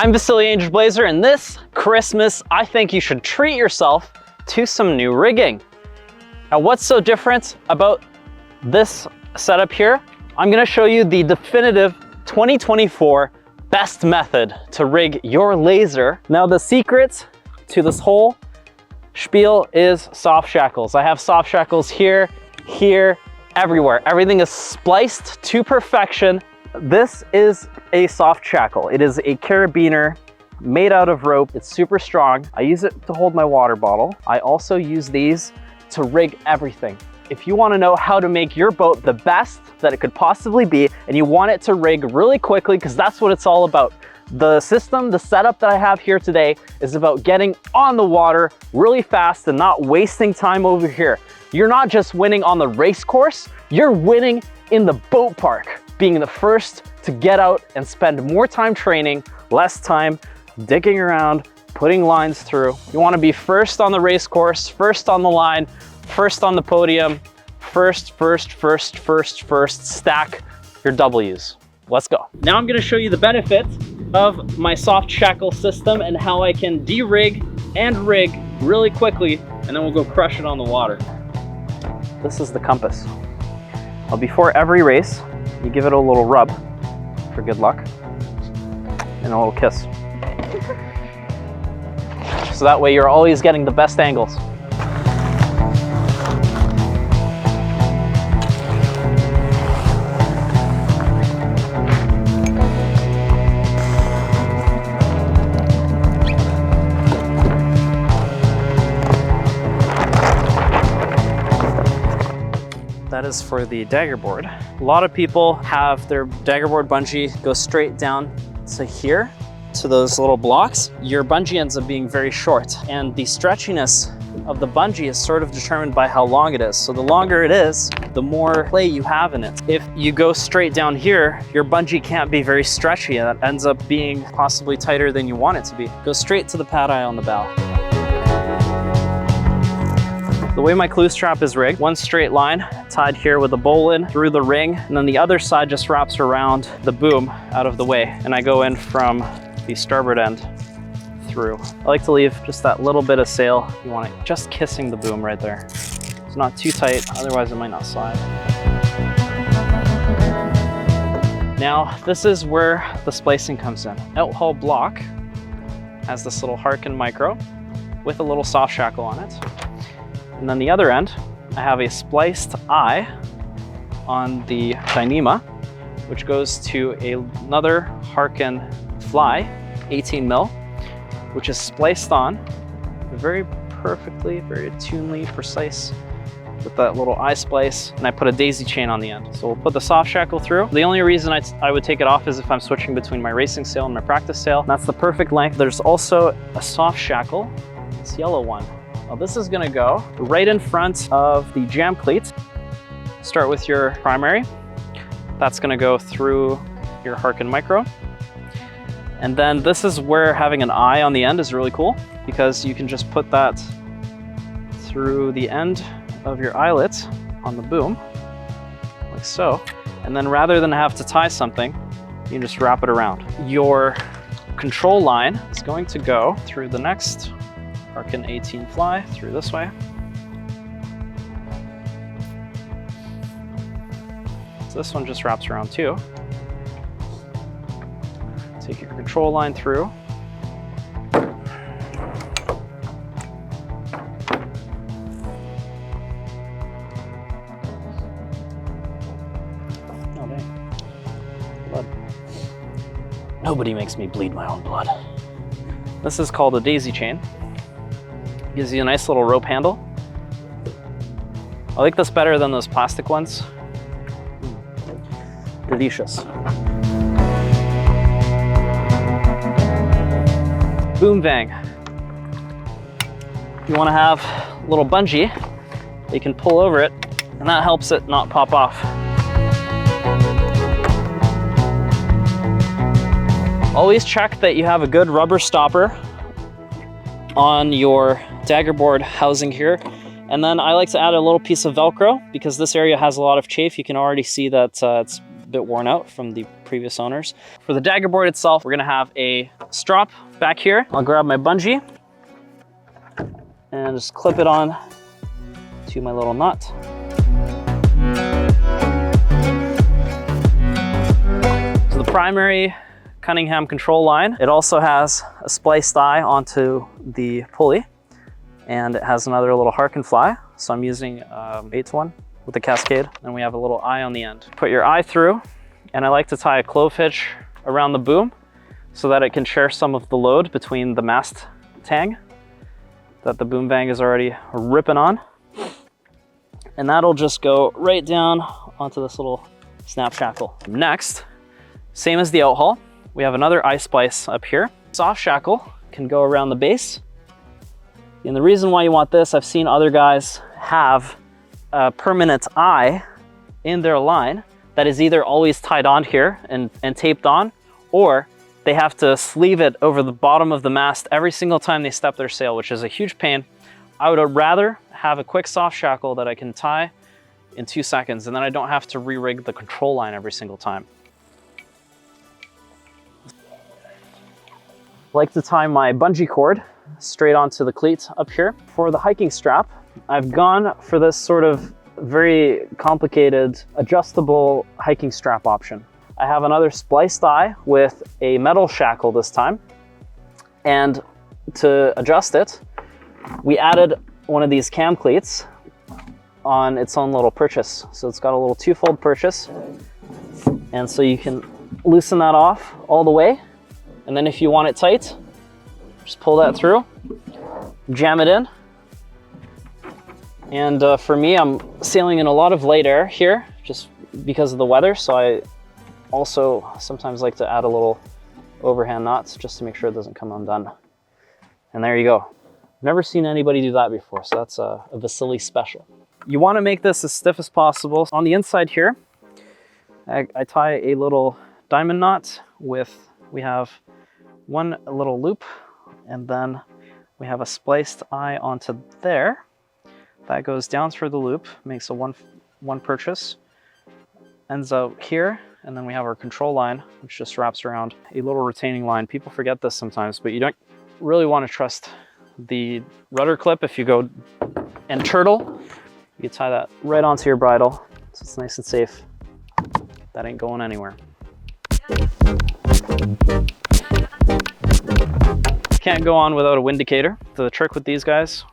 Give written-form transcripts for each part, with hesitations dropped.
I'm Vasily Angel Blazer, and this Christmas, I think you should treat yourself to some new rigging. Now, what's so different about this setup here? I'm gonna show you the definitive 2024 best method to rig your laser. Now, the secret to this whole spiel is soft shackles. I have soft shackles here, everywhere. Everything is spliced to perfection. This is a soft shackle. It is a carabiner made out of rope. It's super strong. I use it to hold my water bottle. I also use these to rig everything. If you want to know how to make your boat the best that it could possibly be, and you want it to rig really quickly, because that's what it's all about. The system, the setup that I have here today is about getting on the water really fast and not wasting time over here. You're not just winning on the race course, you're winning in the boat park, being the first to get out and spend more time training, less time digging around, putting lines through. You want to be first on the race course, first on the line, first on the podium, first, stack your W's. Let's go. Now I'm going to show you the benefits of my soft shackle system and how I can de-rig and rig really quickly, and then we'll go crush it on the water. This is the compass. Well, before every race, you give it a little rub for good luck and a little kiss. So that way you're always getting the best angles. That is for the dagger board. A lot of people have their dagger board bungee go straight down to here, to those little blocks. Your bungee ends up being very short, and the stretchiness of the bungee is sort of determined by how long it is. So the longer it is, the more play you have in it. If you go straight down here, your bungee can't be very stretchy, and that ends up being possibly tighter than you want it to be. Go straight to the pad eye on the bow. The way my clue strap is rigged, one straight line tied here with a bowline through the ring, and then the other side just wraps around the boom out of the way, and I go in from the starboard end through. I like to leave just that little bit of sail. You want it just kissing the boom right there. It's not too tight, otherwise it might not slide. Now, this is where the splicing comes in. Outhaul block has this little Harken micro with a little soft shackle on it. And then the other end, I have a spliced eye on the Dyneema, which goes to another Harken fly, 18 mil, which is spliced on very perfectly, very tunely, precise with that little eye splice. And I put a daisy chain on the end. So we'll put the soft shackle through. The only reason I would take it off is if I'm switching between my racing sail and my practice sail. And that's the perfect length. There's also a soft shackle, this yellow one. Now this is gonna go right in front of the jam cleats. Start with your primary. That's gonna go through your Harken micro. And then this is where having an eye on the end is really cool, because you can just put that through the end of your eyelet on the boom, like so. And then rather than have to tie something, you can just wrap it around. Your control line is going to go through the next Harken 18 fly through this way. So this one just wraps around too. Take your control line through. Oh dang, blood. Nobody makes me bleed my own blood. This is called a daisy chain. Gives you a nice little rope handle. I like this better than those plastic ones. Delicious. Boom vang. If you want to have a little bungee, you can pull over it, and that helps it not pop off. Always check that you have a good rubber stopper on your dagger board housing here. And then I like to add a little piece of Velcro, because this area has a lot of chafe. You can already see that it's bit worn out from the previous owners. For the dagger board itself, we're gonna have a strap back here. I'll grab my bungee and just clip it on to my little nut. So the primary Cunningham control line, it also has a spliced eye onto the pulley, and it has another little harken fly. So I'm using 8-1 with the Cascade, and we have a little eye on the end. Put your eye through, and I like to tie a clove hitch around the boom so that it can share some of the load between the mast tang that the boom bang is already ripping on. And that'll just go right down onto this little snap shackle. Next, same as the out haul, we have another eye splice up here. Soft shackle can go around the base. And the reason why you want this, I've seen other guys have a permanent eye in their line that is either always tied on here and taped on, or they have to sleeve it over the bottom of the mast every single time they step their sail, which is a huge pain. I would rather have a quick soft shackle that I can tie in 2 seconds, and then I don't have to re-rig the control line every single time. I like to tie my bungee cord straight onto the cleat up here. For the hiking strap, I've gone for this sort of very complicated adjustable hiking strap option. I have another spliced eye with a metal shackle this time. And to adjust it, we added one of these cam cleats on its own little purchase. So it's got a little 2-fold purchase. And so you can loosen that off all the way. And then if you want it tight, just pull that through, jam it in. And for me, I'm sailing in a lot of light air here just because of the weather. So I also sometimes like to add a little overhand knots just to make sure it doesn't come undone. And there you go. Never seen anybody do that before, so that's a Vasily special. You want to make this as stiff as possible. On the inside here, I tie a little diamond knot with, we have one little loop, and then we have a spliced eye onto there. That goes down through the loop, makes a one purchase, ends out here, and then we have our control line, which just wraps around a little retaining line. People forget this sometimes, but you don't really want to trust the rudder clip. If you go and turtle, you tie that right onto your bridle, so it's nice and safe. That ain't going anywhere. Can't go on without a windicator. The trick with these guys,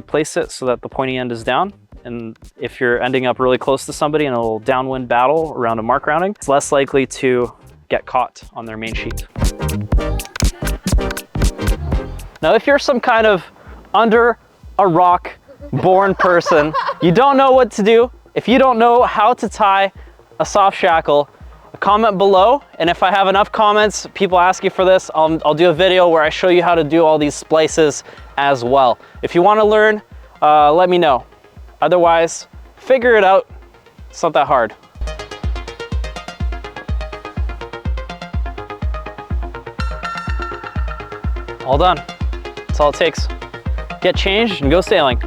place it so that the pointy end is down. And if you're ending up really close to somebody in a little downwind battle around a mark rounding, it's less likely to get caught on their main sheet. Now, if you're some kind of under a rock born person, you don't know what to do, if you don't know how to tie a soft shackle, comment below, and if I have enough comments, people asking for this, I'll do a video where I show you how to do all these splices as well. If you want to learn, let me know. Otherwise, figure it out. It's not that hard. All done. That's all it takes. Get changed and go sailing.